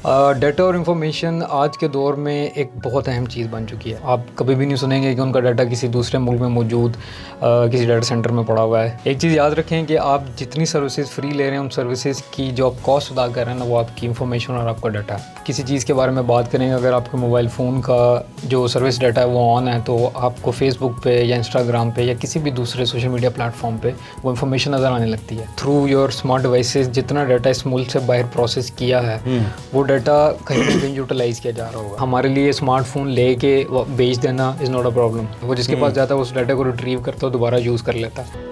Data اور information آج کے دور میں ایک بہت اہم چیز بن چکی ہے. آپ کبھی بھی نہیں سنیں گے کہ ان کا ڈیٹا کسی دوسرے ملک میں موجود کسی ڈیٹا سینٹر میں پڑا ہوا ہے. ایک چیز یاد رکھیں کہ آپ جتنی سروسز فری لے رہے ہیں ان سروسز کی جو آپ کاسٹ ادا کر رہے ہیں نا وہ آپ کی انفارمیشن اور آپ کا ڈیٹا ہے. کسی چیز کے بارے میں بات کریں گے, اگر آپ کے موبائل فون کا جو سروس ڈیٹا ہے وہ آن ہے تو آپ کو فیس بک پہ یا انسٹاگرام پہ یا کسی بھی دوسرے سوشل میڈیا پلیٹ فارم پہ وہ انفارمیشن نظر آنے لگتی ہے. تھرو یور اسمارٹ ڈیوائسز جتنا ڈیٹا اس ملک سے باہر پروسیس کیا ہے وہ ڈیٹا کہیں نہ کہیں یوٹیلائز کیا جا رہا ہوگا. ہمارے لیے اسمارٹ فون لے کے بیچ دینا از ناٹ اے پرابلم. وہ جس کے پاس جاتا ہے اس ڈیٹا کو ریٹریو کرتا ہے, دوبارہ یوز کر لیتا ہے.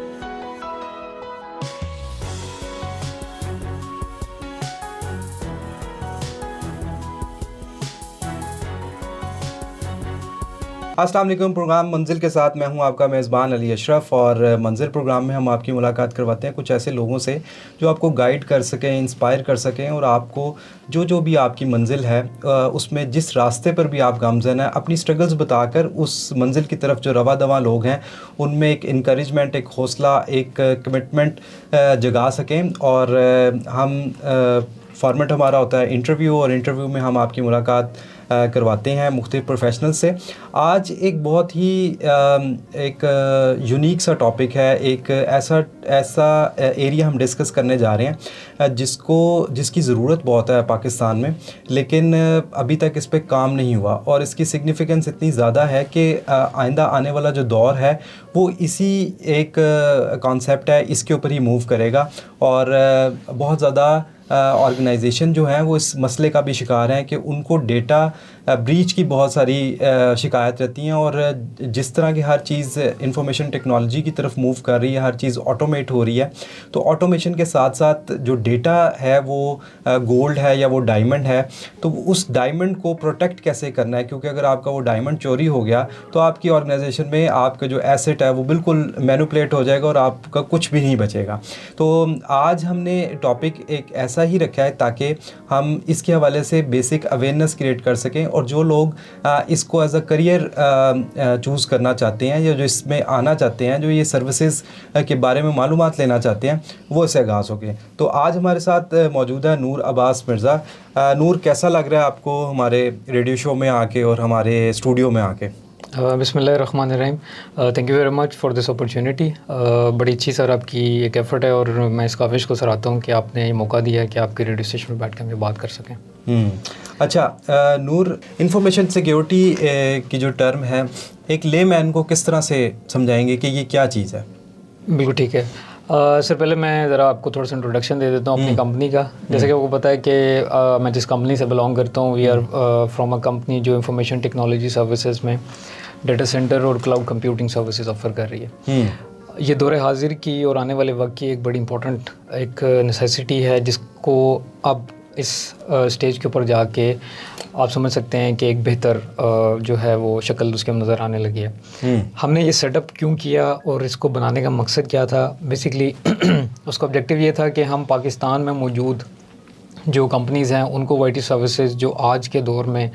السلام علیکم. پروگرام منزل کے ساتھ میں ہوں آپ کا میزبان علی اشرف, اور منزل پروگرام میں ہم آپ کی ملاقات کرواتے ہیں کچھ ایسے لوگوں سے جو آپ کو گائیڈ کر سکیں, انسپائر کر سکیں, اور آپ کو جو بھی آپ کی منزل ہے اس میں جس راستے پر بھی آپ گامزن ہیں اپنی سٹرگلز بتا کر اس منزل کی طرف جو رواں دواں لوگ ہیں ان میں ایک انکریجمنٹ, ایک حوصلہ, ایک کمٹمنٹ جگا سکیں. اور ہم فارمیٹ ہمارا ہوتا ہے انٹرویو, اور انٹرویو میں ہم آپ کی ملاقات کرواتے ہیں مختلف پروفیشنل سے. آج ایک بہت ہی ایک یونیک سا ٹاپک ہے, ایک ایسا ایریا ہم ڈسکس کرنے جا رہے ہیں جس کی ضرورت بہت ہے پاکستان میں, لیکن ابھی تک اس پہ کام نہیں ہوا. اور اس کی سگنیفیکنس اتنی زیادہ ہے کہ آئندہ آنے والا جو دور ہے وہ اسی ایک کانسیپٹ ہے, اس کے اوپر ہی موو کرے گا. اور بہت زیادہ آرگنائزیشن جو ہیں وہ اس مسئلے کا بھی شکار ہیں کہ ان کو ڈیٹا بریچ کی بہت ساری شکایت رہتی ہیں, اور جس طرح کی ہر چیز انفارمیشن ٹیکنالوجی کی طرف موو کر رہی ہے, ہر چیز آٹومیٹ ہو رہی ہے, تو آٹومیشن کے ساتھ ساتھ جو ڈیٹا ہے وہ گولڈ ہے یا وہ ڈائمنڈ ہے, تو اس ڈائمنڈ کو پروٹیکٹ کیسے کرنا ہے, کیونکہ اگر آپ کا وہ ڈائمنڈ چوری ہو گیا تو آپ کی آرگنائزیشن میں آپ کا جو ایسٹ ہے وہ بالکل مینوپولیٹ ہو جائے گا اور آپ کا کچھ بھی نہیں بچے گا. تو آج ہم نے ٹاپک ایک ایسا ہی رکھا ہے تاکہ ہم اس کے حوالے سے بیسک اویئرنیس کریٹ کر سکیں, اور جو لوگ اس کو ایز اے کریئر چوز کرنا چاہتے ہیں یا جو اس میں آنا چاہتے ہیں, جو یہ سروسز کے بارے میں معلومات لینا چاہتے ہیں, وہ اس سے آغاز ہو گئے. تو آج ہمارے ساتھ موجود ہے نور عباس مرزا. نور, کیسا لگ رہا ہے آپ کو ہمارے ریڈیو شو میں آ کے اور ہمارے اسٹوڈیو میں آ کے؟ بسم اللہ الرحمن الرحیم. Thank you very much for this opportunity. بڑی اچھی سر آپ کی ایک ایفرٹ ہے, اور میں اس کاوش کو سراہتا ہوں کہ آپ نے یہ موقع دیا ہے کہ آپ کے ریڈیو اسٹیشن میں بیٹھ کے ہم یہ بات کر سکیں. اچھا نور, انفارمیشن سیکیورٹی کی جو ٹرم ہے ایک لے مین کو کس طرح سے سمجھائیں گے کہ یہ کیا چیز ہے؟ بالکل ٹھیک ہے. سر پہلے میں ذرا آپ کو تھوڑا سا انٹروڈکشن دے دیتا ہوں اپنی کمپنی کا. جیسے کہ آپ کو پتہ ہے کہ میں جس کمپنی سے بلانگ کرتا ہوں, we are from a company جو انفارمیشن ٹیکنالوجی سروسز میں ڈیٹا سینٹر اور کلاؤڈ کمپیوٹنگ سروسز آفر کر رہی ہے. یہ دور حاضر کی اور آنے والے وقت کی ایک بڑی امپورٹنٹ ایک نیسیسٹی ہے, جس کو اب اس اسٹیج کے اوپر جا کے آپ سمجھ سکتے ہیں کہ ایک بہتر جو ہے وہ شکل اس کے نظر آنے لگی ہے. ہم نے یہ سیٹ اپ کیوں کیا اور اس کو بنانے کا مقصد کیا تھا؟ بیسکلی اس کا آبجیکٹیو یہ تھا کہ ہم پاکستان میں موجود جو کمپنیز ہیں ان کو وہ آئی ٹی سروسز جو آج کے دور میں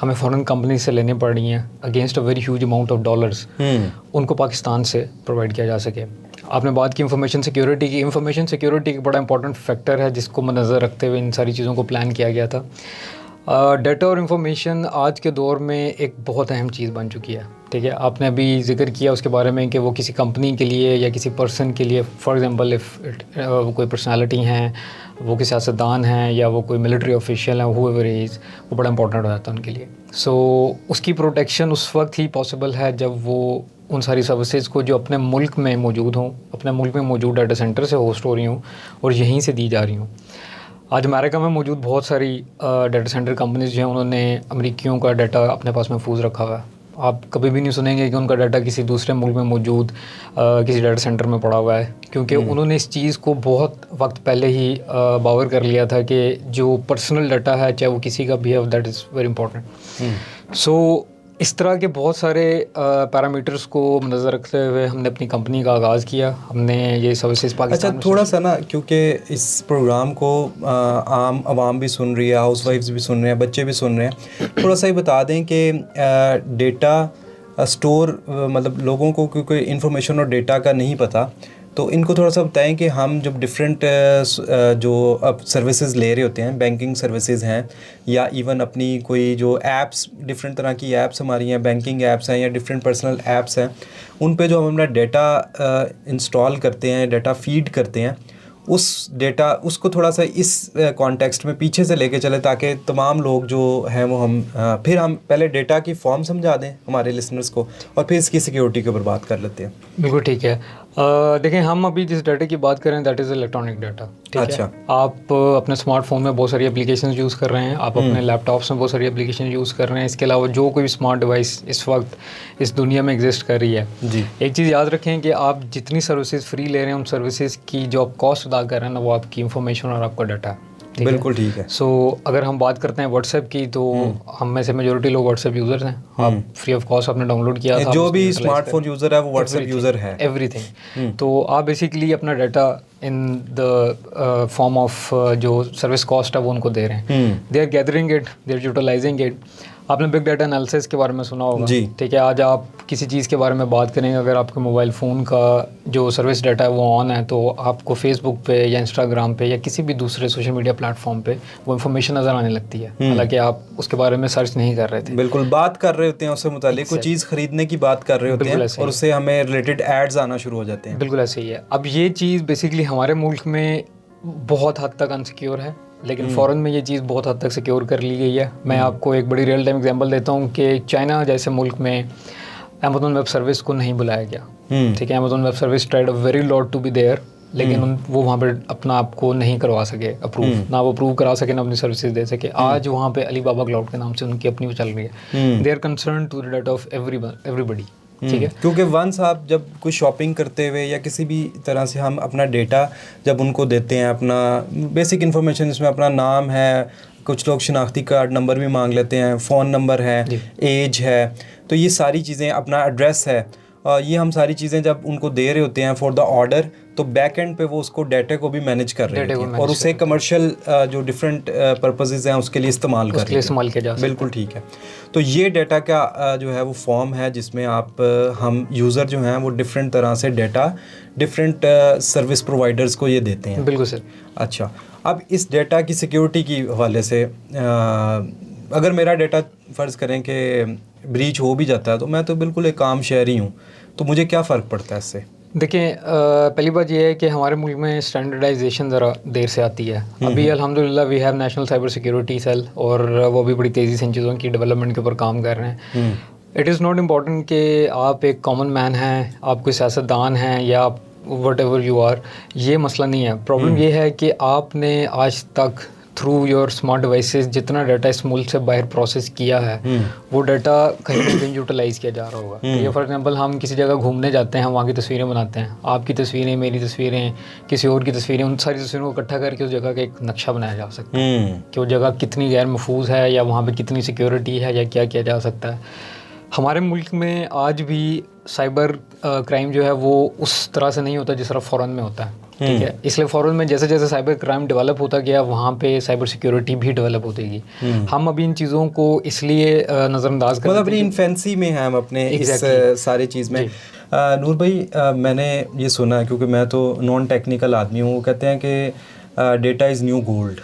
ہمیں فارن کمپنی سے لینے پڑ رہی ہیں against a very huge amount of dollars, ان کو پاکستان سے پرووائڈ کیا جا سکے. آپ نے بات کی انفارمیشن سیکیورٹی کی. انفارمیشن سیکیورٹی ایک بڑا امپورٹنٹ فیکٹر ہے جس کو مد نظر رکھتے ہوئے ان ساری چیزوں کو پلان کیا گیا تھا. ڈیٹا اور انفارمیشن آج کے دور میں ایک بہت اہم چیز بن چکی ہے. ٹھیک ہے, آپ نے ابھی ذکر کیا اس کے بارے میں کہ وہ کسی کمپنی کے لیے یا کسی پرسن کے لیے, فار ایگزامپل وہ کوئی پرسنالٹی ہیں, وہ کوئی سیاستدان ہیں, یا وہ کوئی ملٹری آفیشیل ہیں, ہو ایور از, وہ بڑا امپورٹنٹ ہو جاتا ہے ان کے لیے. سو اس کی پروٹیکشن اس وقت ہی پاسبل ہے جب وہ ان ساری سروسز کو جو اپنے ملک میں موجود ہوں, اپنے ملک میں موجود ڈیٹا سینٹر سے ہوسٹ ہو رہی ہوں اور یہیں سے دی جا رہی ہوں. آج امریکہ میں موجود بہت ساری ڈیٹا سینٹر کمپنیز جو ہیں انہوں نے امریکیوں کا ڈیٹا اپنے پاس محفوظ رکھا ہوا ہے. آپ کبھی بھی نہیں سنیں گے کہ ان کا ڈیٹا کسی دوسرے ملک میں موجود کسی ڈیٹا سینٹر میں پڑا ہوا ہے, کیونکہ انہوں نے اس چیز کو بہت وقت پہلے ہی باور کر لیا تھا کہ جو پرسنل ڈیٹا ہے چاہے وہ کسی کا بھی ہے, دیٹ از ویری امپورٹنٹ. سو اس طرح کے بہت سارے پیرامیٹرز کو نظر رکھتے ہوئے ہم نے اپنی کمپنی کا آغاز کیا. ہم نے یہ سروسز پاکستان. اچھا تھوڑا سا نا, کیونکہ اس پروگرام کو عام عوام بھی سن رہی ہے, ہاؤس وائفز بھی سن رہے ہیں, بچے بھی سن رہے ہیں, تھوڑا سا ہی بتا دیں کہ ڈیٹا اسٹور مطلب لوگوں کو کیونکہ انفارمیشن اور ڈیٹا کا نہیں پتہ, تو ان کو تھوڑا سا بتائیں کہ ہم جب ڈفرینٹ جو اب سروسز لے رہے ہوتے ہیں، بینکنگ سروسز ہیں یا ایون اپنی کوئی جو ایپس، ڈفرینٹ طرح کی ایپس ہماری ہیں، بینکنگ ایپس ہیں یا ڈفرینٹ پرسنل ایپس ہیں، ان پہ جو ہم اپنا ڈیٹا انسٹال کرتے ہیں، ڈیٹا فیڈ کرتے ہیں، اس ڈیٹا اس کو تھوڑا سا اس کانٹیکسٹ میں پیچھے سے لے کے چلے تاکہ تمام لوگ جو ہیں وہ پھر ہم پہلے ڈیٹا کی فارم سمجھا دیں ہمارے لسنرس کو اور پھر اس کی سیکیورٹی کے اوپر بات کر لیتے ہیں. بالکل ٹھیک ہے. دیکھیں ہم ابھی جس ڈیٹا کی بات کر رہے ہیں دیٹ از الیکٹرانک ڈیٹا. اچھا. آپ اپنے اسمارٹ فون میں بہت ساری اپلیکیشنز یوز کر رہے ہیں, آپ اپنے لیپ ٹاپس میں بہت ساری اپلیکیشن یوز کر رہے ہیں. اس کے علاوہ جو کوئی اسمارٹ ڈیوائس اس وقت اس دنیا میں ایگزسٹ کر رہی ہے, جی, ایک چیز یاد رکھیں کہ آپ جتنی سروسز فری لے رہے ہیں ان سروسز کی جو آپ کاسٹ ادا کر رہے ہیں نا, وہ آپ کی انفارمیشن اور آپ کا ڈیٹا ہے. بالکل ٹھیک ہے. سو اگر ہم بات کرتے ہیں واٹس ایپ کی, تو ہم میں سے میجورٹی لوگ واٹس ایپ یوزرز ہیں. آپ فری آف کاسٹ آپ نے ڈاؤن لوڈ کیا تھا, جو بھی اسمارٹ فون یوزر ہے وہ واٹس ایپ یوزر ہے, ایوری تھنگ. تو آپ بیسیکلی اپنا data in the form of جو سروس کاسٹ ہے وہ ان کو دے رہے ہیں. They are gathering it, they are utilizing it. آپ نے بگ ڈیٹا انالیسس کے بارے میں سنا ہوگا, ٹھیک ہے. آج آپ کسی چیز کے بارے میں بات کریں, اگر آپ کے موبائل فون کا جو سروس ڈیٹا ہے وہ آن ہے, تو آپ کو فیس بک پہ یا انسٹاگرام پہ یا کسی بھی دوسرے سوشل میڈیا پلیٹ فارم پہ وہ انفارمیشن نظر آنے لگتی ہے, حالانکہ آپ اس کے بارے میں سرچ نہیں کر رہے تھے. بالکل بات کر رہے ہوتے ہیں اس سے متعلق, کوئی چیز خریدنے کی بات کر رہے ہوتے ہیں اور اس سے ہمیں ریلیٹڈ ایڈز آنا شروع ہو جاتے ہیں. بالکل ایسے ہی ہے. اب یہ چیز بیسیکلی ہمارے ملک میں بہت حد تک انسیکیور ہے, لیکن فورن میں یہ چیز بہت حد تک سیکیور کر لی گئی ہے. میں آپ کو ایک بڑی ریئل ٹائم ایگزامپل دیتا ہوں کہ چائنا جیسے ملک میں امیزون ویب سروس کو نہیں بلایا گیا, ٹھیک ہے. Amazon web service tried a very lot to be there, لیکن وہ وہاں پہ اپنا آپ کو نہیں کروا سکے اپروو, نہ وہ اپروو کرا سکے نہ اپنی سروسز دے سکے. آج وہاں پہ علی بابا کلاؤڈ کے نام سے ان کی اپنی وہ چل رہی ہے. They are concern to the data of everybody, ٹھیک ہے. کیونکہ ونس آپ جب کوئی شاپنگ کرتے ہوئے یا کسی بھی طرح سے ہم اپنا ڈیٹا جب ان کو دیتے ہیں, اپنا بیسک انفارمیشن جس میں اپنا نام ہے, کچھ لوگ شناختی کارڈ نمبر بھی مانگ لیتے ہیں, فون نمبر ہے, ایج ہے, تو یہ ساری چیزیں, اپنا ایڈریس ہے, یہ ہم ساری چیزیں جب ان کو دے رہے ہوتے ہیں فار دا آرڈر, تو بیک اینڈ پہ وہ اس کو ڈیٹا کو بھی مینیج کر رہے ہوتے ہیں اور اسے کمرشل جو ڈفرینٹ پرپزز ہیں اس کے لیے استعمال کر رہے ہیں. بالکل ٹھیک ہے. تو یہ ڈیٹا کا جو ہے وہ فارم ہے جس میں آپ ہم یوزر جو ہیں وہ ڈفرینٹ طرح سے ڈیٹا ڈفرینٹ سروس پرووائڈرز کو یہ دیتے ہیں. بالکل سر. اچھا, اب اس ڈیٹا کی سیکیورٹی کی حوالے سے اگر میرا ڈیٹا فرض کریں کہ بریچ ہو بھی جاتا ہے, تو میں تو بالکل ایک عام شہری ہوں, تو مجھے کیا فرق پڑتا ہے اس سے؟ دیکھیں, پہلی بات یہ ہے کہ ہمارے ملک میں اسٹینڈرڈائزیشن ذرا دیر سے آتی ہے. ابھی الحمدللہ we have national cyber security cell, اور وہ بھی بڑی تیزی سے ان چیزوں کی ڈیولپمنٹ کے اوپر کام کر رہے ہیں. اٹ از ناٹ امپورٹنٹ کہ آپ ایک کامن مین ہیں, آپ کوئی سیاستدان ہیں یا وٹ ایور یو آر, یہ مسئلہ نہیں ہے. پرابلم یہ ہے کہ آپ نے آج تک تھرو یور اسمارٹ ڈیوائسز جتنا ڈیٹا اس ملک سے باہر پروسیس کیا ہے, وہ ڈیٹا کہیں نہ کہیں یوٹیلائز کیا جا رہا ہوگا. یہ فار ایگزامپل ہم کسی جگہ گھومنے جاتے ہیں, وہاں کی تصویریں بناتے ہیں, آپ کی تصویریں, میری تصویریں, کسی اور کی تصویریں, ان ساری تصویروں کو اکٹھا کر کے اس جگہ کا ایک نقشہ بنایا جا سکتا ہے کہ وہ جگہ کتنی غیر محفوظ ہے یا وہاں پہ کتنی سیکیورٹی ہے یا کیا کیا جا سکتا ہے. ہمارے ملک میں آج بھی سائبر کرائم جو ہے وہ اس طرح سے نہیں ہوتا جس طرح فورن میں ہوتا ہے, ٹھیک ہے. اس لیے فورن میں جیسے جیسے سائبر کرائم ڈیولپ ہوتا گیا, وہاں پہ سائبر سیکیورٹی بھی ڈیولپ ہوتی گئی. ہم ابھی ان چیزوں کو اس لیے نظر انداز کرتے ہیں, اپنی انفینسی میں ہیں ہم اپنے اس ساری چیز میں. نور بھائی, میں نے یہ سنا ہے کیونکہ میں تو نان ٹیکنیکل آدمی ہوں, وہ کہتے ہیں کہ ڈیٹا از نیو گولڈ.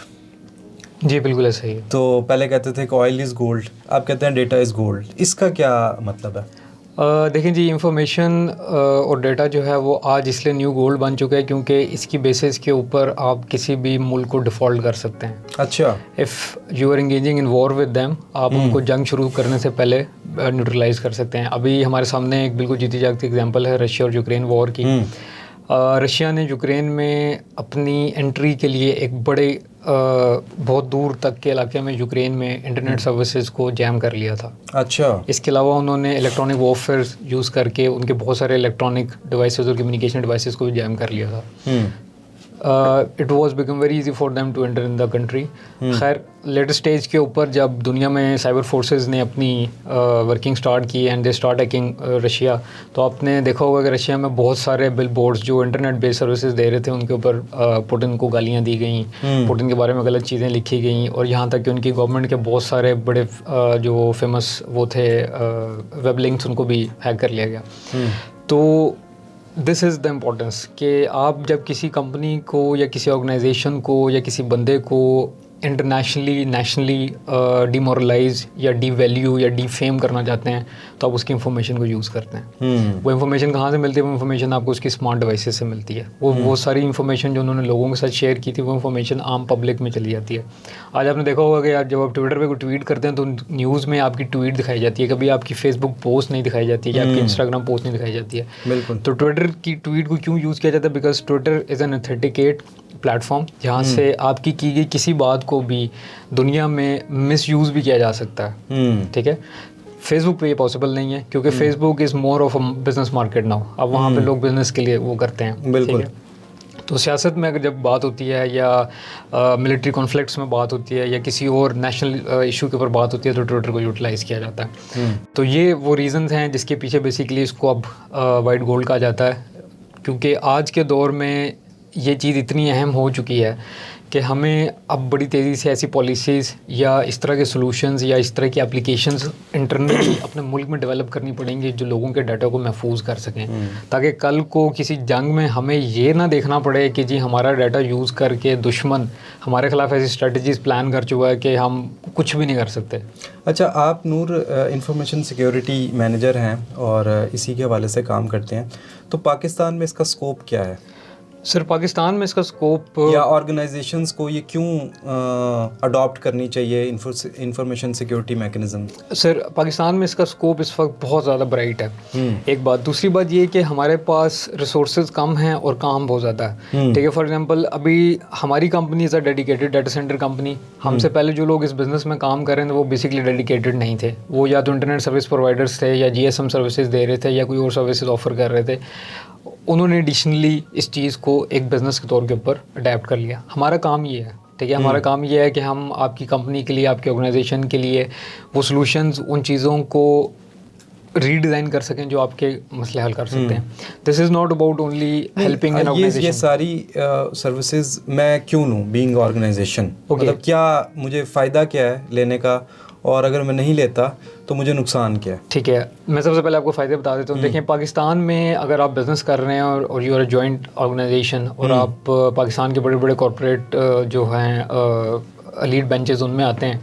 جی بالکل ایسا ہی ہے. تو پہلے کہتے تھے کہ آئل از گولڈ, آپ کہتے ہیں ڈیٹا از گولڈ. اس کا کیا مطلب ہے؟ دیکھیں جی, انفارمیشن اور ڈیٹا جو ہے وہ آج اس لیے نیو گولڈ بن چکا ہے کیونکہ اس کی بیسس کے اوپر آپ کسی بھی ملک کو ڈیفالٹ کر سکتے ہیں. اچھا. If you are engaging in war with them, آپ ان کو جنگ شروع کرنے سے پہلے نیوٹرلائز کر سکتے ہیں. ابھی ہمارے سامنے ایک بالکل جیتی جاگتی ایگزامپل ہے رشیا اور یوکرین وار کی. رشیا نے یوکرین میں اپنی انٹری کے لیے ایک بڑے بہت دور تک کے علاقے میں یوکرین میں انٹرنیٹ سروسز کو جیم کر لیا تھا. اچھا. اس کے علاوہ انہوں نے الیکٹرانک وارفیئر یوز کر کے ان کے بہت سارے الیکٹرانک ڈیوائسز اور کمیونیکیشن ڈیوائسز کو بھی جیم کر لیا تھا. It was become very easy for them to enter in the country. خیر, لیٹر اسٹیج کے اوپر جب دنیا میں سائبر فورسز نے اپنی ورکنگ اسٹارٹ کی and they start hacking Russia, تو آپ نے دیکھا ہوگا کہ رشیا میں بہت سارے بل بورڈز جو انٹرنیٹ بیس سروسز دے رہے تھے ان کے اوپر پوٹن کو گالیاں دی گئیں, پوٹن کے بارے میں غلط چیزیں لکھی گئیں, اور یہاں تک کہ ان کی گورنمنٹ کے بہت سارے بڑے جو فیمس وہ تھے ویب لنکس, ان کو بھی ہیک کر لیا گیا. تو دس از دا امپورٹنس کہ آپ جب کسی کمپنی کو یا کسی آرگنائزیشن کو یا کسی بندے کو انٹرنیشنلی نیشنلی ڈیمورلائز یا ڈی ویلیو یا ڈی فیم کرنا چاہتے ہیں تو آپ اس کی انفارمیشن کو یوز کرتے ہیں. وہ انفارمیشن کہاں سے ملتی ہے؟ وہ انفارمیشن آپ کو اس کی اسمارٹ ڈیوائسز سے ملتی ہے. وہ ساری انفارمیشن جو انہوں نے لوگوں کے ساتھ شیئر کی تھی وہ انفارمیشن عام پبلک میں چلی جاتی ہے. آج آپ نے دیکھا ہوگا کہ جب آپ ٹویٹر پہ کوئی ٹویٹ کرتے ہیں تو نیوز میں آپ کی ٹویٹ دکھائی جاتی ہے, کبھی آپ کی فیس بک پوسٹ نہیں دکھائی جاتی ہے یا آپ کی انسٹاگرام پوسٹ نہیں دکھائی جاتی ہے. بالکل. تو ٹویٹر کی ٹویٹ کو کیوں یوز کیا جاتا ہے؟ Because Twitter is an authenticate plate form جہاں سے آپ کی گئی کسی بات کو بھی دنیا میں مس یوز بھی کیا جا سکتا ہے. ٹھیک ہے. فیس بک پہ یہ پاسبل نہیں ہے کیونکہ Facebook is more of a business market now. اب وہاں پہ لوگ بزنس کے لیے وہ کرتے ہیں. بالکل. تو سیاست میں اگر جب بات ہوتی ہے یا ملٹری کانفلکٹس میں بات ہوتی ہے یا کسی اور نیشنل ایشو کے اوپر بات ہوتی ہے تو ٹویٹر کو یوٹیلائز کیا جاتا ہے. تو یہ وہ ریزنز ہیں جس کے پیچھے بیسیکلی اس کو اب وائٹ گولڈ کہا جاتا ہے, کیونکہ آج کے دور میں یہ چیز اتنی اہم ہو چکی ہے کہ ہمیں اب بڑی تیزی سے ایسی پالیسیز یا اس طرح کے سلوشنز یا اس طرح کی اپلیکیشنز انٹرنلی اپنے ملک میں ڈیولپ کرنی پڑیں گی جو لوگوں کے ڈاٹا کو محفوظ کر سکیں, تاکہ کل کو کسی جنگ میں ہمیں یہ نہ دیکھنا پڑے کہ جی ہمارا ڈاٹا یوز کر کے دشمن ہمارے خلاف ایسی اسٹریٹجیز پلان کر چکا ہے کہ ہم کچھ بھی نہیں کر سکتے. اچھا, آپ نور انفارمیشن سیکیورٹی مینیجر ہیں اور اسی کے حوالے سے کام کرتے ہیں, تو پاکستان میں اس کا اسکوپ کیا ہے؟ سر پاکستان میں اس کا اسکوپ یا آرگنائزیشنس کو یہ کیوں اڈاپٹ کرنی چاہیے انفارمیشن سیکیورٹی میکینزم؟ سر پاکستان میں اس کا اسکوپ اس وقت بہت زیادہ برائٹ ہے, ایک بات. دوسری بات یہ کہ ہمارے پاس ریسورسز کم ہیں اور کام بہت زیادہ ہے. ٹھیک ہے. فار ایگزامپل ابھی ہماری company is a dedicated data centre company. ہم سے پہلے جو لوگ اس بزنس میں کام کر رہے ہیں وہ بیسکلی ڈیڈیکیٹڈ نہیں تھے. وہ یا تو انٹرنیٹ سروس پرووائڈرس تھے یا جی ایس ایم سروسز دے رہے تھے یا کوئی اور سروسز آفر کر رہے تھے. انہوں نے ایڈیشنلی اس چیز کو ایک بزنس کے طور کے اوپر اڈیپٹ کر لیا. ہمارا کام یہ ہے, ٹھیک ہے, ہمارا کام یہ ہے کہ ہم آپ کی کمپنی کے لیے, آپ کی آرگنائزیشن کے لیے وہ سلوشنز, ان چیزوں کو ری ڈیزائن کر سکیں جو آپ کے مسئلے حل کر سکتے ہیں. This is not about only helping an organisation. یہ ساری سروسز میں کیوں لوں بینگ آرگنائزیشن؟ مطلب کیا مجھے فائدہ کیا ہے لینے کا, اور اگر میں نہیں لیتا تو مجھے نقصان کیا ہے؟ ٹھیک ہے, میں سب سے پہلے آپ کو فائدے بتا دیتا ہوں. دیکھیں پاکستان میں اگر آپ بزنس کر رہے ہیں اور you are a joint organisation اور آپ پاکستان کے بڑے بڑے کارپوریٹ جو ہیں لیڈ بینچز ان میں آتے ہیں,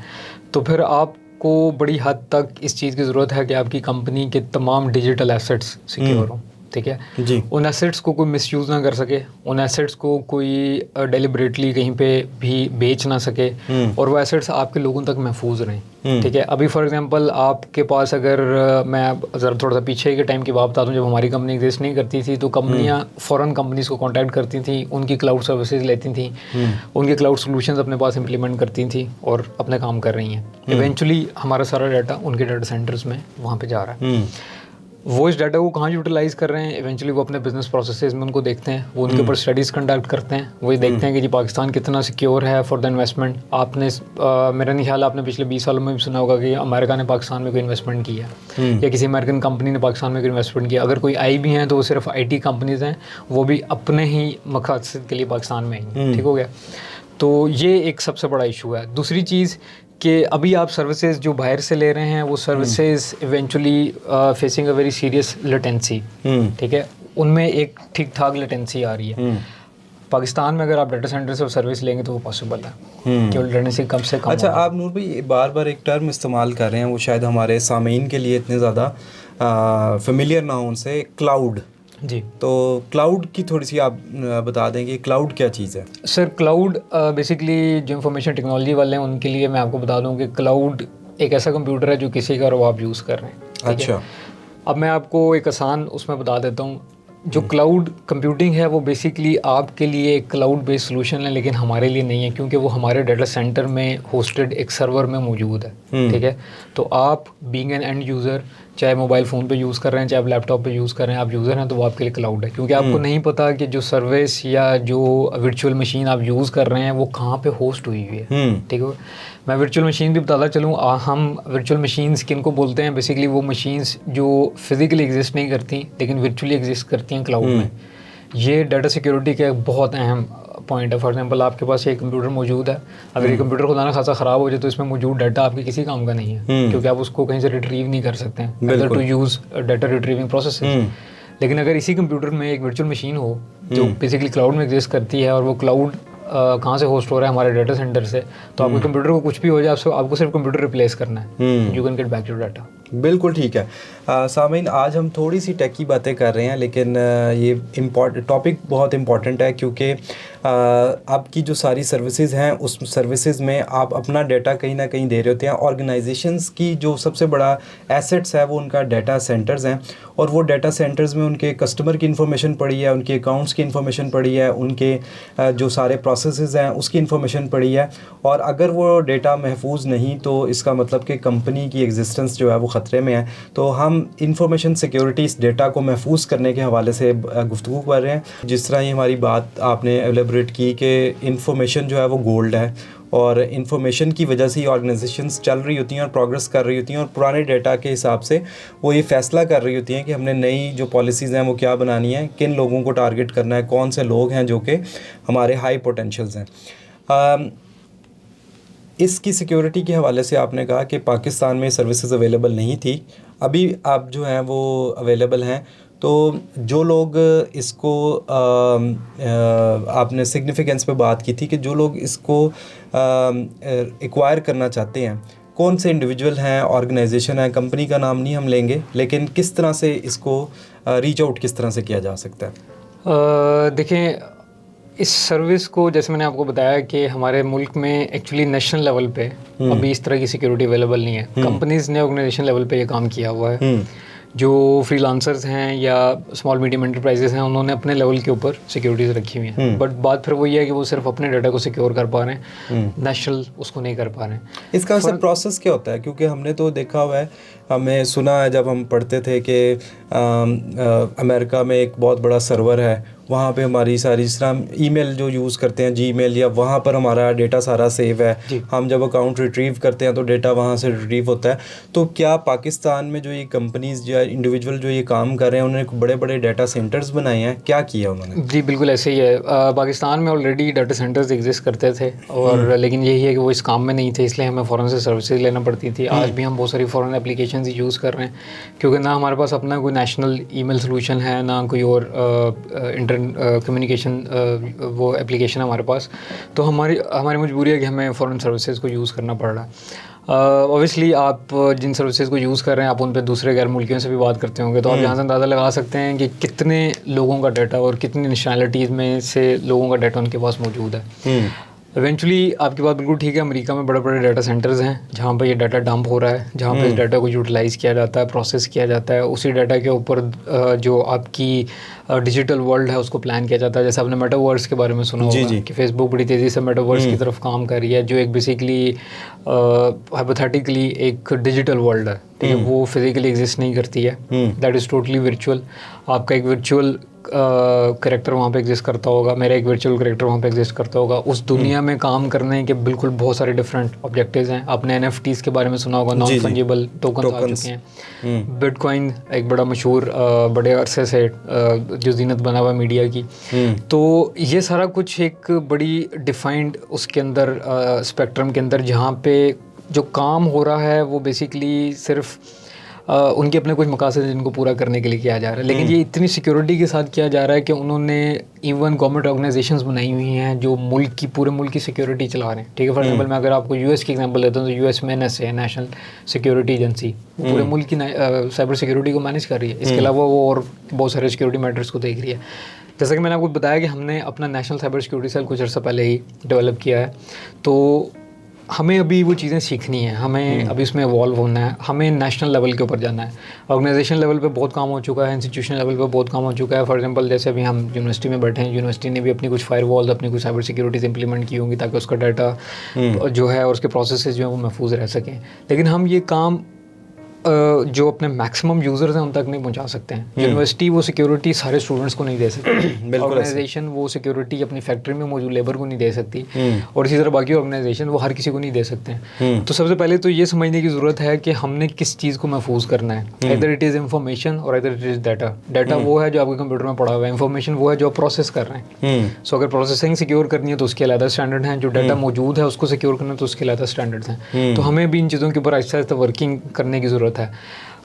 تو پھر آپ کو بڑی حد تک اس چیز کی ضرورت ہے کہ آپ کی کمپنی کے تمام ڈیجیٹل ایسیٹس سیکیور ہوں. ٹھیک ہے جی. ان ایسیٹس کو کوئی مس یوز نہ کر سکے, ان ایسیٹس کو کوئی ڈیلیبریٹلی کہیں پہ بھی بیچ نہ سکے, اور وہ ایسیٹس آپ کے لوگوں تک محفوظ رہیں. ٹھیک ہے. ابھی فار ایگزامپل آپ کے پاس اگر میں ذرا تھوڑا سا پیچھے کے ٹائم کی بات بتا دوں, جب ہماری کمپنی ایگزسٹ نہیں کرتی تھی تو کمپنیاں فورن کمپنیز کو کانٹیکٹ کرتی تھیں, ان کی کلاؤڈ سروسز لیتی تھیں, ان کے کلاؤڈ سولوشنز اپنے پاس امپلیمنٹ کرتی تھیں اور اپنے کام کر رہی ہیں. ایونچولی ہمارا سارا ڈاٹا ان کے ڈاٹا سینٹرز میں وہاں پہ جا رہا ہے. وہ اس ڈاٹا کو کہاں یوٹیلائز کر رہے ہیں؟ ایونچولی وہ اپنے بزنس پروسیسز میں ان کو دیکھتے ہیں, وہ ان کے اوپر اسٹڈیز کنڈکٹ کرتے ہیں, وہ یہ دیکھتے ہیں کہ جی پاکستان کتنا سیکیور ہے فار دا انویسٹمنٹ. آپ نے میرا نہیں خیال آپ نے پچھلے 20 سالوں میں بھی سنا ہوگا کہ امریکہ نے پاکستان میں کوئی انویسٹمنٹ کیا یا کسی امریکن کمپنی نے پاکستان میں کوئی انویسٹمنٹ کیا. اگر کوئی آئی بھی ہیں تو وہ صرف آئی ٹی کمپنیز ہیں, وہ بھی اپنے ہی مقاصد کے لیے پاکستان میں آئی ہیں. ٹھیک ہو گیا. تو یہ ایک سب سے بڑا ایشو ہے. دوسری چیز کہ ابھی آپ سروسز جو باہر سے لے رہے ہیں وہ services eventually facing a very serious latency. ٹھیک ہے. ان میں ایک ٹھیک ٹھاک لیٹنسی آ رہی ہے. پاکستان میں اگر آپ ڈاٹا سینٹر سے سروس لیں گے تو وہ پاسبل ہے کہ لیٹنسی کم سے کم. اچھا, آپ نور بھائی بار بار ایک ٹرم استعمال کر رہے ہیں, وہ شاید ہمارے سامعین کے لیے اتنے زیادہ فیملیئر نہ ہوں, ان سے کلاؤڈ. جی. تو کلاؤڈ کی تھوڑی سی آپ بتا دیں کہ کلاؤڈ کیا چیز ہے؟ سر کلاؤڈ بیسکلی جو انفارمیشن ٹیکنالوجی والے ہیں ان کے لیے میں آپ کو بتا دوں کہ کلاؤڈ ایک ایسا کمپیوٹر ہے جو کسی کا وہ آپ یوز کر رہے ہیں. اچھا. اب میں آپ کو ایک آسان اس میں بتا دیتا ہوں. جو کلاؤڈ کمپیوٹنگ ہے وہ بیسکلی آپ کے لیے ایک کلاؤڈ بیس سلوشن ہے, لیکن ہمارے لیے نہیں ہے کیونکہ وہ ہمارے ڈاٹا سینٹر میں ہوسٹڈ ایک سرور میں موجود ہے. ٹھیک ہے. تو آپ بینگ این اینڈ یوزر, چاہے موبائل فون پہ یوز کر رہے ہیں چاہے آپ لیپ ٹاپ پہ یوز کر رہے ہیں, آپ یوزر ہیں تو وہ آپ کے لیے کلاؤڈ ہے, کیونکہ آپ کو نہیں پتا کہ جو سروس یا جو ورچوئل مشین آپ یوز کر رہے ہیں وہ کہاں پہ ہوسٹ ہوئی ہوئی ہے. ٹھیک ہے. میں ورچوئل مشین بھی بتاتا چلوں, ہم ورچوئل مشینس کن کو بولتے ہیں؟ بیسکلی وہ مشینس جو فزیکلی ایگزسٹ نہیں کرتی لیکن ورچولی ایگزسٹ کرتی ہیں کلاؤڈ میں. یہ ڈاٹا سیکیورٹی کا ایک بہت اہم پوائنٹ ہے. فار ایگزامپل آپ کے پاس ایک کمپیوٹر موجود ہے, اگر یہ کمپیوٹر خدا نہ خاصا خراب ہو جائے تو اس میں موجود ڈاٹا آپ کے کسی کام کا نہیں ہے, کیونکہ آپ اس کو کہیں سے ریٹریو نہیں کر سکتے ہیں. To use data retrieving processes. لیکن اگر اسی کمپیوٹر میں ایک ورچوئل مشین ہو جو بیسیکلی کلاؤڈ میں ایگزسٹ کرتی ہے اور وہ کلاؤڈ کہاں سے ہوسٹ ہو رہا ہے ہمارے ڈیٹا سینٹر سے, تو آپ کے کمپیوٹر کو کچھ بھی ہو جائے آپ کو صرف کمپیوٹر ریپلیس کرنا ہے, you can get back your data. بالکل ٹھیک ہے. سامعین, آج ہم تھوڑی سی ٹیک کی باتیں کر رہے ہیں, لیکن یہ ٹاپک بہت امپورٹنٹ ہے کیونکہ آپ کی جو ساری سروسز ہیں اس سروسز میں آپ اپنا ڈیٹا کہیں نہ کہیں دے رہے ہوتے ہیں. آرگنائزیشنز کی جو سب سے بڑا ایسٹس ہے وہ ان کا ڈیٹا سینٹرز ہیں, اور وہ ڈیٹا سینٹرز میں ان کے کسٹمر کی انفارمیشن پڑی ہے, ان کے اکاؤنٹس کی انفارمیشن پڑی ہے, ان کے جو سارے پروسیسز ہیں اس کی انفارمیشن پڑی ہے, اور اگر وہ ڈیٹا محفوظ نہیں تو اس کا مطلب کہ کمپنی کی ایگزسٹنس جو ہے وہ خطرے میں ہے. تو ہم انفارمیشن سیکیورٹی اس ڈیٹا کو محفوظ کرنے کے حوالے سے گفتگو کر رہے ہیں. جس طرح یہ ہماری بات آپ نے ایلیبریٹ کی کہ انفارمیشن جو ہے وہ گولڈ ہے, اور انفارمیشن کی وجہ سے یہ آرگنائزیشنز چل رہی ہوتی ہیں اور پروگرس کر رہی ہوتی ہیں, اور پرانے ڈیٹا کے حساب سے وہ یہ فیصلہ کر رہی ہوتی ہیں کہ ہم نے نئی جو پالیسیز ہیں وہ کیا بنانی ہے, کن لوگوں کو ٹارگٹ کرنا ہے, کون سے لوگ ہیں جو کہ ہمارے ہائی پوٹینشیلز ہیں. اس کی سیکیورٹی کے حوالے سے آپ نے کہا کہ پاکستان میں سروسز اویلیبل نہیں تھی, ابھی آپ جو ہیں وہ اویلیبل ہیں. تو جو لوگ اس کو آپ نے سگنیفیکنس پہ بات کی تھی کہ جو لوگ اس کو ایکوائر کرنا چاہتے ہیں, کون سے انڈیویجول ہیں, آرگنائزیشن ہیں, کمپنی کا نام نہیں ہم لیں گے, لیکن کس طرح سے اس کو ریچ آؤٹ کس طرح سے کیا جا سکتا ہے؟ دیکھیں, اس سروس کو جیسے میں نے آپ کو بتایا کہ ہمارے ملک میں ایکچولی نیشنل لیول پہ ابھی اس طرح کی سیکیورٹی اویلیبل نہیں ہے. کمپنیز نے آرگنائزیشن لیول پہ یہ کام کیا ہوا ہے. جو فری لانسرز ہیں یا اسمال میڈیم انٹرپرائزز ہیں انہوں نے اپنے لیول کے اوپر سیکیورٹیز رکھی ہوئی ہیں, بٹ بات پھر وہی ہے کہ وہ صرف اپنے ڈیٹا کو سیکیور کر پا رہے ہیں, نیشنل اس کو نہیں کر پا رہے ہیں. اس کا ویسے پروسیس کیا ہوتا ہے؟ کیونکہ ہم نے تو دیکھا ہوا ہے, ہمیں سنا ہے جب ہم پڑھتے تھے کہ امریکہ میں ایک بہت بڑا سرور ہے, وہاں پہ ہماری ساری جس طرح ای میل جو یوز کرتے ہیں جی میل, یا وہاں پر ہمارا ڈیٹا سارا سیو ہے, ہم جب اکاؤنٹ ریٹریو کرتے ہیں تو ڈیٹا وہاں سے ریٹریو ہوتا ہے. تو کیا پاکستان میں جو یہ کمپنیز یا انڈیویجول جو یہ کام کر رہے ہیں انہوں نے بڑے بڑے ڈیٹا سینٹرز بنائے ہیں, کیا کیا انہوں نے؟ جی بالکل ایسے ہی ہے. پاکستان میں آلریڈی ڈیٹا سینٹرز ایگزسٹ کرتے تھے, اور لیکن یہی ہے کہ وہ اس کام میں نہیں تھے, اس لیے ہمیں فورن سے سروسز لینا پڑتی تھی. آج بھی ہم بہت ساری فورن اپلیکیشنز یوز کر رہے ہیں, کیونکہ نہ ہمارے پاس اپنا کوئی نیشنل ای میل سلوشن ہے, نہ کوئی اور کمیونیکیشن وہ اپلیکیشن ہمارے پاس. تو ہماری مجبوری ہے کہ ہمیں فورن سروسز کو یوز کرنا پڑ رہا ہے. اوبیسلی آپ جن سروسز کو یوز کر رہے ہیں آپ ان پہ دوسرے غیر ملکیوں سے بھی بات کرتے ہوں گے, تو آپ یہاں سے اندازہ لگا سکتے ہیں کہ کتنے لوگوں کا ڈیٹا اور کتنی نیشنلٹیز میں سے لوگوں کا ڈیٹا ان کے پاس موجود ہے. ایونچولی آپ کی بات بالکل ٹھیک ہے, امریکہ میں بڑے بڑے ڈیٹا سینٹرز ہیں جہاں پہ یہ ڈیٹا ڈمپ ہو رہا ہے, جہاں پہ اس ڈیٹا کو یوٹیلائز کیا جاتا ہے, پروسیس کیا جاتا ہے. اسی ڈیٹا کے اوپر جو آپ کی ڈیجیٹل ورلڈ ہے اس کو پلان کیا جاتا ہے. جیسے آپ نے میٹا ورس کے بارے میں سنا ہوگا کہ فیس بک بڑی تیزی سے میٹا ورس کی طرف کام کر رہی ہے, جو ایک بیسیکلی ہائپوتھیٹیکلی ایک ڈیجیٹل ورلڈ ہے, ٹھیک ہے, وہ فزیکلی ایگزسٹ نہیں کرتی ہے. That is totally virtual. آپ کا ایک ورچوئل کریکٹر وہاں پہ ایگزسٹ کرتا ہوگا, میرا ایک ورچوئل کریکٹر وہاں پہ ایگزسٹ کرتا ہوگا. اس دنیا میں کام کرنے کے بالکل بہت سارے ڈفرینٹ آبجیکٹیوز ہیں. آپ نے NFTs کے بارے میں سنا ہوگا, نان فنجیبل ٹوکنز آ چکے ہیں. بٹ کوائن ایک بڑا مشہور بڑے عرصے سے جو زینت بنا ہوا میڈیا کی. تو یہ سارا کچھ ایک بڑی ڈیفائنڈ اس کے اندر اسپیکٹرم کے اندر, جہاں پہ جو کام ہو رہا ہے وہ بیسیکلی صرف ان کے اپنے کچھ مقاصد ہیں جن کو پورا کرنے کے لیے کیا جا رہا ہے. لیکن یہ اتنی سیکیورٹی کے ساتھ کیا جا رہا ہے کہ انہوں نے ایون گورنمنٹ آرگنائزیشنز بنائی ہوئی ہیں جو پورے ملک کی سیکیورٹی چلا رہے ہیں. ٹھیک ہے, فار ایگزامپل میں اگر آپ کو US کی ایگزامپل دیتا ہوں تو US میں NSA ہے, نیشنل سیکیورٹی ایجنسی, پورے ملک کی سائبر سیکیورٹی کو مینیج کر رہی ہے. اس کے علاوہ وہ اور بہت سارے سیکیورٹی میٹرز کو دیکھ رہی ہے. جیسا کہ میں نے آپ کو بتایا کہ ہم نے اپنا نیشنل سائبر سیکیورٹی سیل کچھ عرصہ پہلے ہی ڈیولپ کیا ہے. تو ہمیں ابھی وہ چیزیں سیکھنی ہیں, ہمیں ابھی اس میں ایوالو ہونا ہے, ہمیں نیشنل لیول کے اوپر جانا ہے. آرگنائزیشن لیول پہ بہت کام ہو چکا ہے, انسٹیٹیوشن لیول پہ بہت کام ہو چکا ہے. فار ایگزامپل جیسے ابھی ہم یونیورسٹی میں بیٹھے ہیں, یونیورسٹی نے بھی اپنی کچھ فائر والز, اپنی کچھ سائبر سیکیورٹیز امپلیمنٹ کی ہوں گی تاکہ اس کا ڈیٹا جو ہے اور اس کے پروسیسز جو ہیں وہ محفوظ رہ سکیں. لیکن ہم یہ کام جو اپنے میکسیمم یوزرز ہیں ان تک نہیں پہنچا سکتے ہیں. یونیورسٹی وہ سیکیورٹی سارے اسٹوڈنٹس کو نہیں دے سکتی, آرگنائزیشن وہ سیکیورٹی اپنی فیکٹری میں موجود لیبر کو نہیں دے سکتی, اور اسی طرح باقی آرگنائزیشن وہ ہر کسی کو نہیں دے سکتے ہیں. تو سب سے پہلے تو یہ سمجھنے کی ضرورت ہے کہ ہم نے کس چیز کو محفوظ کرنا ہے. ایدر اٹ از انفارمیشن اور either it is data. Data وہ ہے جو آپ کے کمپیوٹر میں پڑا ہوا ہے, انفارمیشن وہ ہے جو آپ پروسیس کر رہے ہیں. سو اگر پروسیسنگ سیکیور کرنی ہے تو اس کے علیحدہ اسٹینڈرڈ ہیں, جو ڈیٹا موجود ہے اس کو سیکیور کرنا ہے تو اس کے علیحدہ اسٹینڈرڈ ہیں. تو ہمیں بھی ان چیزوں کے اوپر آہستہ آہستہ ورکنگ کرنے کی ضرورت ہے.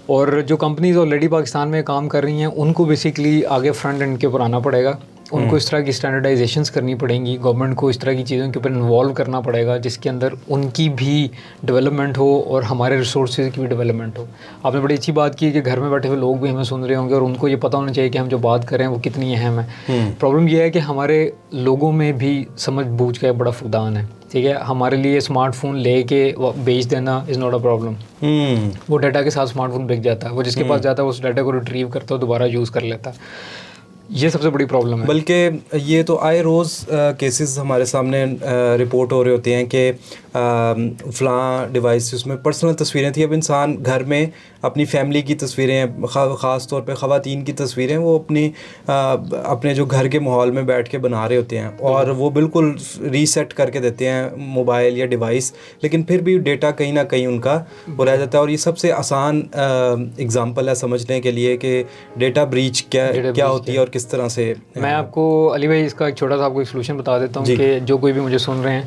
اور جو کمپنیز آلریڈی پاکستان میں کام کر رہی ہیں ان کو بیسکلی آگے فرنٹ اینڈ کے اوپر آنا پڑے گا, ان کو اس طرح کی اسٹینڈرڈائزیشنس کرنی پڑیں گی, گورنمنٹ کو اس طرح کی چیزوں کے اوپر انوالو کرنا پڑے گا جس کے اندر ان کی بھی ڈیولپمنٹ ہو اور ہمارے ریسورسز کی بھی ڈیولپمنٹ ہو. آپ نے بڑی اچھی بات کی کہ گھر میں بیٹھے ہوئے لوگ بھی ہمیں سن رہے ہوں گے اور ان کو یہ پتہ ہونا چاہیے کہ ہم جو بات کر رہے ہیں وہ کتنی اہم ہے. پرابلم یہ ہے کہ ہمارے لوگوں میں بھی سمجھ بوجھ کا بڑا فقدان ہے. ٹھیک ہے, ہمارے لیے اسمارٹ فون لے کے بیچ دینا از ناٹ اے پرابلم. وہ ڈیٹا کے ساتھ اسمارٹ فون بک جاتا ہے, وہ جس کے پاس جاتا ہے اس ڈیٹا کو ریٹریو کرتا ہے, دوبارہ یوز کر لیتا ہے. یہ سب سے بڑی پرابلم ہے. بلکہ یہ تو آئے روز کیسز ہمارے سامنے رپورٹ ہو رہے ہوتے ہیں کہ فلاں ڈیوائس اس میں پرسنل تصویریں تھیں. اب انسان گھر میں اپنی فیملی کی تصویریں, خاص طور پہ خواتین کی تصویریں, وہ اپنے جو گھر کے ماحول میں بیٹھ کے بنا رہے ہوتے ہیں اور وہ بالکل ریسیٹ کر کے دیتے ہیں موبائل یا ڈیوائس, لیکن پھر بھی ڈیٹا کہیں نہ کہیں ان کا وہ رہ جاتا ہے. اور یہ سب سے آسان اگزامپل ہے سمجھنے کے لیے کہ ڈیٹا بریچ کیا ہوتی ہے اور کس طرح سے. میں آپ کو علی بھائی اس کا ایک چھوٹا سا آپ کو ایک سولوشن بتا دیتا ہوں کہ جو کوئی بھی مجھے سن رہے ہیں,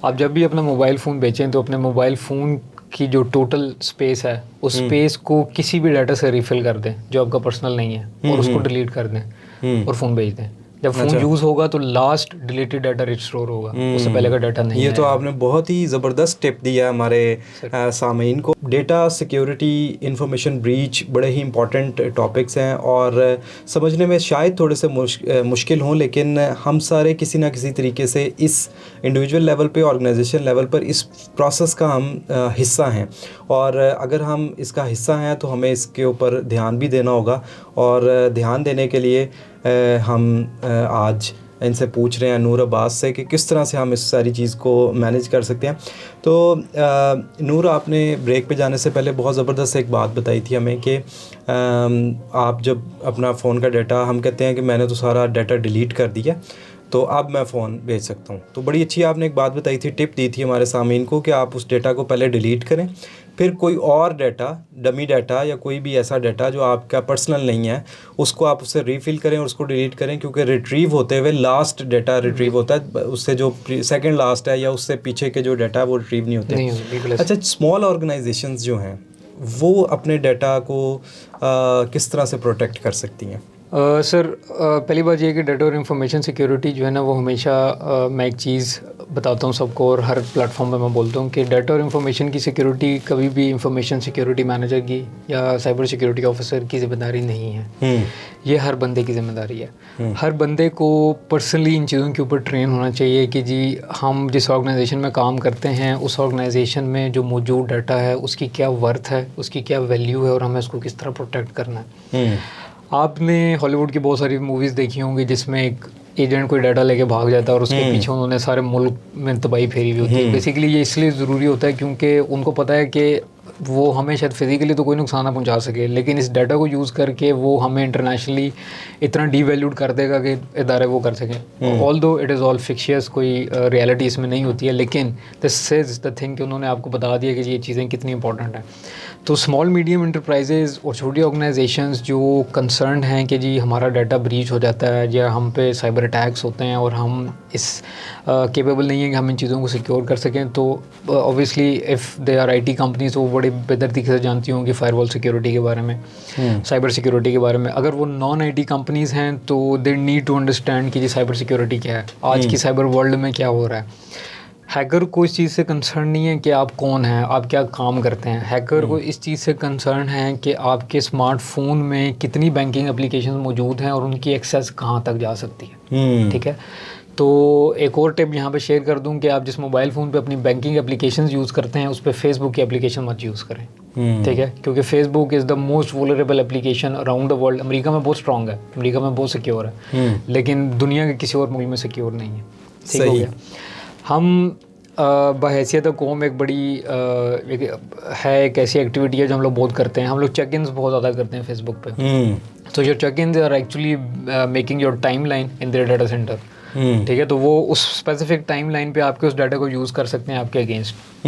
آپ جب بھی اپنا موبائل فون بیچیں تو اپنے موبائل فون کی جو ٹوٹل اسپیس ہے اس اسپیس کو کسی بھی ڈیٹا سے ریفل کر دیں جو آپ کا پرسنل نہیں ہے, اور اس کو ڈیلیٹ کر دیں اور فون بیچ دیں. جب فون یوز ہوگا تو لاسٹ ڈیلیٹڈ ڈیٹا ریسٹور ہوگا, اس سے پہلے کا ڈیٹا نہیں. یہ تو آپ نے بہت ہی زبردست ٹپ دیا ہمارے سامعین کو. ڈیٹا سیکیورٹی, انفارمیشن بریچ بڑے ہی امپورٹنٹ ٹاپکس ہیں اور سمجھنے میں شاید تھوڑے سے مشکل ہوں, لیکن ہم سارے کسی نہ کسی طریقے سے اس انڈیویجول لیول پہ, آرگنائزیشن لیول پر اس پروسیس کا ہم حصہ ہیں. اور اگر ہم اس کا حصہ ہیں تو ہمیں اس کے اوپر دھیان بھی دینا ہوگا, اور دھیان دینے کے لیے ہم آج ان سے پوچھ رہے ہیں نور عباس سے کہ کس طرح سے ہم اس ساری چیز کو مینیج کر سکتے ہیں. تو نور, آپ نے بریک پہ جانے سے پہلے بہت زبردست ایک بات بتائی تھی ہمیں کہ آپ جب اپنا فون کا ڈیٹا, ہم کہتے ہیں کہ میں نے تو سارا ڈیٹا ڈیلیٹ کر دیا تو اب میں فون بیچ سکتا ہوں. تو بڑی اچھی آپ نے ایک بات بتائی تھی, ٹپ دی تھی ہمارے سامعین کو کہ آپ اس ڈیٹا کو پہلے ڈیلیٹ کریں, پھر کوئی اور ڈیٹا, ڈمی ڈیٹا یا کوئی بھی ایسا ڈیٹا جو آپ کا پرسنل نہیں ہے اس کو آپ اسے ریفل کریں اور اس کو ڈیلیٹ کریں, کیونکہ ریٹریو ہوتے ہوئے لاسٹ ڈیٹا ریٹریو ہوتا ہے, اس سے جو سیکنڈ لاسٹ ہے یا اس سے پیچھے کے جو ڈیٹا ہے وہ ریٹریو نہیں ہوتے. اچھا, اسمال آرگنائزیشنز جو ہیں وہ اپنے ڈیٹا کو کس طرح سے پروٹیکٹ کر سکتی ہیں؟ سر, پہلی بات یہ ہے کہ ڈیٹا اور انفارمیشن سیکیورٹی جو ہے نا وہ ہمیشہ میں ایک چیز بتاتا ہوں سب کو, اور ہر پلیٹ فارم پہ میں بولتا ہوں کہ ڈیٹا اور انفارمیشن کی سیکیورٹی کبھی بھی انفارمیشن سیکیورٹی مینیجر کی یا سائبر سیکیورٹی آفیسر کی ذمہ داری نہیں ہے. یہ ہر بندے کی ذمہ داری ہے. ہر بندے کو پرسنلی ان چیزوں کے اوپر ٹرین ہونا چاہیے کہ جی ہم جس آرگنائزیشن میں کام کرتے ہیں اس آرگنائزیشن میں جو موجود ڈیٹا ہے اس کی کیا ورتھ ہے, اس کی کیا ویلیو ہے, اور ہمیں اس کو کس طرح پروٹیکٹ کرنا ہے. آپ نے ہالی ووڈ کی بہت ساری موویز دیکھی ہوں گی جس میں ایک ایجنٹ کوئی ڈیٹا لے کے بھاگ جاتا ہے اور اس کے پیچھے انہوں نے سارے ملک میں تباہی پھیری ہوئی ہوتی ہے. بیسیکلی یہ اس لیے ضروری ہوتا ہے کیونکہ ان کو پتہ ہے کہ وہ ہمیں شاید فزیکلی تو کوئی نقصان نہ پہنچا سکے, لیکن اس ڈیٹا کو یوز کر کے وہ ہمیں انٹرنیشنلی اتنا ڈی ویلیوڈ کر دے گا کہ ادارے وہ کر سکیں. آل دو اٹ از آل فکشیس, کوئی ریالٹی اس میں نہیں ہوتی ہے, لیکن دس از دا تھنگ کہ انہوں نے آپ کو بتا دیا کہ یہ چیزیں کتنی امپورٹنٹ ہیں. تو اسمال میڈیم انٹرپرائزز اور چھوٹی آرگنائزیشنز جو کنسرنڈ ہیں کہ جی ہمارا ڈیٹا بریچ ہو جاتا ہے یا ہم پہ سائبر اٹیکس ہوتے ہیں اور ہم اس کیپیبل نہیں ہیں کہ ہم ان چیزوں کو سیکیور کر سکیں, تو obviously if they are I T companies وہ بڑے بہتر طریقے سے جانتی ہوں کہ فائر وال سیکیورٹی کے بارے میں, سائبر سیکیورٹی کے بارے میں. اگر وہ نان آئی ٹی کمپنیز ہیں تو دے نیڈ ٹو انڈرسٹینڈ کہ جی سائبر سیکیورٹی کیا ہے, آج کی سائبر ورلڈ میں کیا ہو رہا ہے. ہیکر کو اس چیز سے کنسرن نہیں ہے کہ آپ کون ہیں, آپ کیا کام کرتے ہیں. ہیکر کو اس چیز سے کنسرن ہے کہ آپ کے اسمارٹ فون میں کتنی بینکنگ اپلیکیشن موجود ہیں اور ان کی ایکسیس کہاں تک جا سکتی ہے. ٹھیک ہے, تو ایک اور ٹپ یہاں پہ شیئر کر دوں کہ آپ جس موبائل فون پہ اپنی بینکنگ اپلیکیشنز یوز کرتے ہیں اس پہ فیس بک کی اپلیکیشن مت یوز کریں. ٹھیک ہے, کیونکہ Facebook is the most vulnerable application around the world. امریکہ میں بہت اسٹرانگ ہے, امریکہ میں بہت سیکیور ہے, لیکن دنیا کے کسی اور ملک میں سیکیور نہیں ہے. ٹھیک ہو گیا. ہم بحیثیت قوم ایک بڑی ہے, ایک ایسی ایکٹیویٹی ہے جو ہم لوگ بہت کرتے ہیں. ہم لوگ چیک انس بہت زیادہ کرتے ہیں فیس بک پہ. تو your check ins are actually making your timeline in their data centre. ٹھیک ہے, تو وہ اس اسپیسیفک ٹائم لائن پہ آپ کے اس ڈیٹا کو یوز کر سکتے ہیں آپ کے اگینسٹ.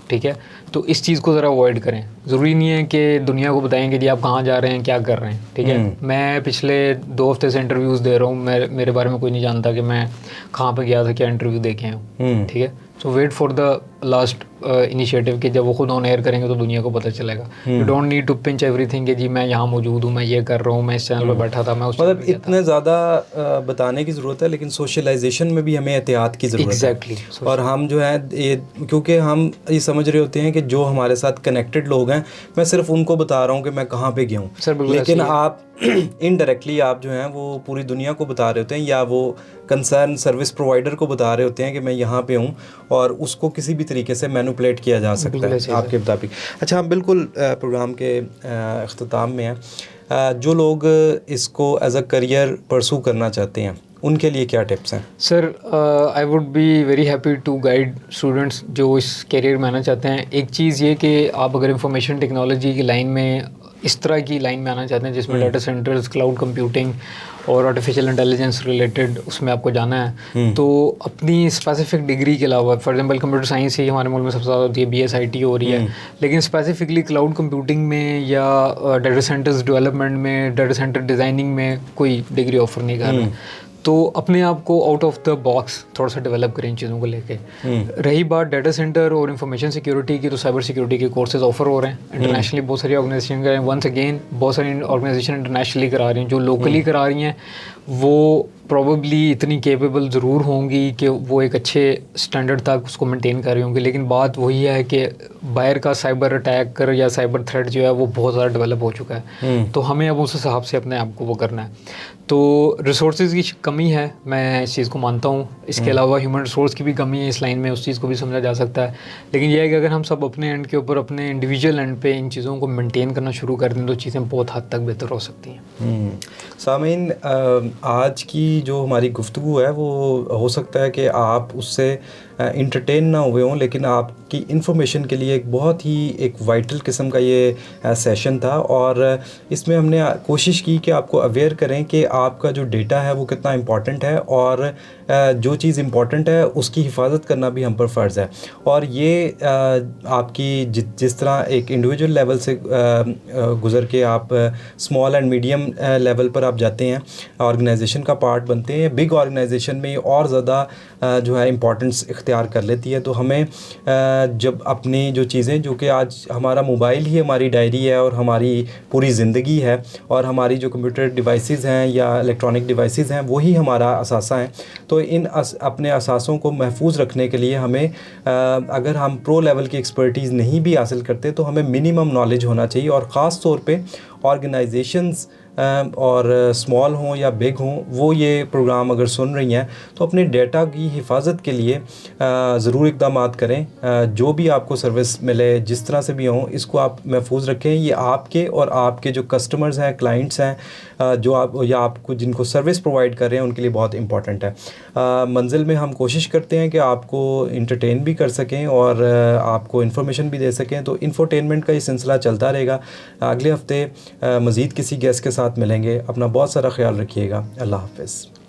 ٹھیک ہے, تو اس چیز کو ذرا اوائڈ کریں. ضروری نہیں ہے کہ دنیا کو بتائیں کہ جی آپ کہاں جا رہے ہیں, کیا کر رہے ہیں. ٹھیک ہے, میں پچھلے 2 ہفتے سے انٹرویوز دے رہا ہوں, میرے بارے میں کوئی نہیں جانتا کہ میں کہاں پہ گیا تھا, کیا انٹرویو دے کے آیا ہوں. ٹھیک ہے, so wait for the last initiative کہ جب وہ خود آن ایئر کریں گے تو دنیا کو پتہ چلے گا. You don't need to punch everything کہ جی میں یہاں موجود ہوں, میں یہ کر رہا ہوں, میں اس چینل پہ بیٹھا تھا, میں اس مطلب اتنے زیادہ بتانے کی ضرورت ہے, لیکن سوشلائزیشن میں بھی ہمیں احتیاط کی ضرورت ہے. ایگزیکٹلی. اور ہم جو ہے کیونکہ ہم یہ سمجھ رہے ہوتے ہیں کہ جو ہمارے ساتھ کنیکٹڈ لوگ ہیں میں صرف ان کو بتا رہا ہوں کہ میں کہاں پہ گیا ہوں, لیکن آپ انڈائریکٹلی آپ جو ہیں وہ پوری دنیا کو بتا رہے ہوتے ہیں, یا وہ کنسرن سروس پرووائڈر کو بتا رہے ہوتے ہیں کہ میں یہاں پہ ہوں, اور اس کو کسی بھی طریقے سے مینوپولیٹ کیا جا سکتا ہے آپ کے مطابق. اچھا, ہم بالکل پروگرام کے اختتام میں ہیں. جو لوگ اس کو ایز اے کریئر پرسو کرنا چاہتے ہیں ان کے لیے کیا ٹپس ہیں؟ Sir I would be very happy to guide students جو اس کیریئر میں آنا چاہتے ہیں. ایک چیز یہ کہ آپ اگر انفارمیشن ٹیکنالوجی کی لائن میں اس طرح کی لائن میں آنا چاہتے ہیں جس میں ڈیٹا سینٹرز, کلاؤڈ کمپیوٹنگ اور آرٹیفیشیل انٹیلیجنس ریلیٹڈ اس میں آپ کو جانا ہے, تو اپنی اسپیسیفک ڈگری کے علاوہ فار ایگزامپل کمپیوٹر سائنس ہی ہمارے ملک میں سب سے زیادہ ہوتی ہے, BSIT ہو رہی ہے, لیکن اسپیسیفکلی کلاؤڈ کمپیوٹنگ میں یا ڈیٹا سینٹرز ڈیولپمنٹ میں, ڈیٹا سینٹر ڈیزائننگ میں کوئی ڈگری آفر نہیں کر رہا. تو اپنے آپ کو آؤٹ آف دا باکس تھوڑا سا ڈیولپ کریں ان چیزوں کو لے کے. رہی بات ڈیٹا سینٹر اور انفارمیشن سیکورٹی کی, تو سائبر سیکورٹی کے کورسز آفر ہو رہے ہیں انٹرنیشنلی, بہت ساری آرگنائزیشن کر رہے ہیں. ونس اگین بہت ساری آرگنائزیشن انٹرنیشنلی کرا رہی ہیں, جو لوکلی کرا رہی ہیں وہ پروبیبلی اتنی کیپیبل ضرور ہوں گی کہ وہ ایک اچھے اسٹینڈرڈ تک اس کو مینٹین کر رہی ہوں گی, لیکن بات وہی ہے کہ باہر کا سائبر اٹیک کر یا سائبر تھریٹ جو ہے وہ بہت زیادہ ڈیولپ ہو چکا ہے, تو ہمیں اب اس حساب سے اپنے آپ کو وہ کرنا ہے. تو ریسورسز کی کمی ہے, میں اس چیز کو مانتا ہوں. اس کے علاوہ ہیومن ریسورس کی بھی کمی ہے اس لائن میں, اس چیز کو بھی سمجھا جا سکتا ہے. لیکن یہ ہے کہ اگر ہم سب اپنے اینڈ کے اوپر اپنے انڈیویجول اینڈ پہ ان چیزوں کو مینٹین کرنا شروع کر دیں تو چیزیں بہت حد تک بہتر ہو سکتی ہیں. سامعین, آج کی جو ہماری گفتگو ہے وہ ہو سکتا ہے کہ آپ اس سے انٹرٹین نہ ہوئے ہوں, لیکن آپ کی انفارمیشن کے لیے ایک بہت ہی ایک وائٹل قسم کا یہ سیشن تھا, اور اس میں ہم نے کوشش کی کہ آپ کو اویئر کریں کہ آپ کا جو ڈیٹا ہے وہ کتنا امپورٹنٹ ہے, اور جو چیز امپورٹنٹ ہے اس کی حفاظت کرنا بھی ہم پر فرض ہے. اور یہ آپ کی جس طرح ایک انڈیویجول لیول سے گزر کے آپ اسمال اینڈ میڈیم لیول پر آپ جاتے ہیں, آرگنائزیشن کا پارٹ بنتے ہیں, بگ آرگنائزیشن میں اور زیادہ جو ہے امپورٹنس اختیار کر لیتی ہے. تو ہمیں جب اپنی جو چیزیں, جو کہ آج ہمارا موبائل ہی ہماری ڈائری ہے اور ہماری پوری زندگی ہے, اور ہماری جو کمپیوٹر ڈیوائسز ہیں یا الیکٹرانک ڈیوائسز ہیں وہی ہمارا اثاثہ ہیں, تو ان اپنے اثاثوں کو محفوظ رکھنے کے لیے ہمیں اگر ہم پرو لیول کی ایکسپرٹیز نہیں بھی حاصل کرتے تو ہمیں منیمم نالج ہونا چاہیے. اور خاص طور پہ آرگنائزیشنز اور اسمال ہوں یا بگ ہوں, وہ یہ پروگرام اگر سن رہی ہیں تو اپنے ڈیٹا کی حفاظت کے لیے ضرور اقدامات کریں. جو بھی آپ کو سروس ملے جس طرح سے بھی ہوں, اس کو آپ محفوظ رکھیں. یہ آپ کے اور آپ کے جو کسٹمرز ہیں, کلائنٹس ہیں, جو آپ یا آپ کو جن کو سروس پرووائڈ کر رہے ہیں, ان کے لیے بہت امپورٹنٹ ہے. منزل میں ہم کوشش کرتے ہیں کہ آپ کو انٹرٹین بھی کر سکیں اور آپ کو انفارمیشن بھی دے سکیں. تو انفورٹینمنٹ کا یہ سلسلہ چلتا رہے گا. اگلے ہفتے مزید کسی گیسٹ کے ساتھ ملیں گے. اپنا بہت سارا خیال رکھیے گا. اللہ حافظ.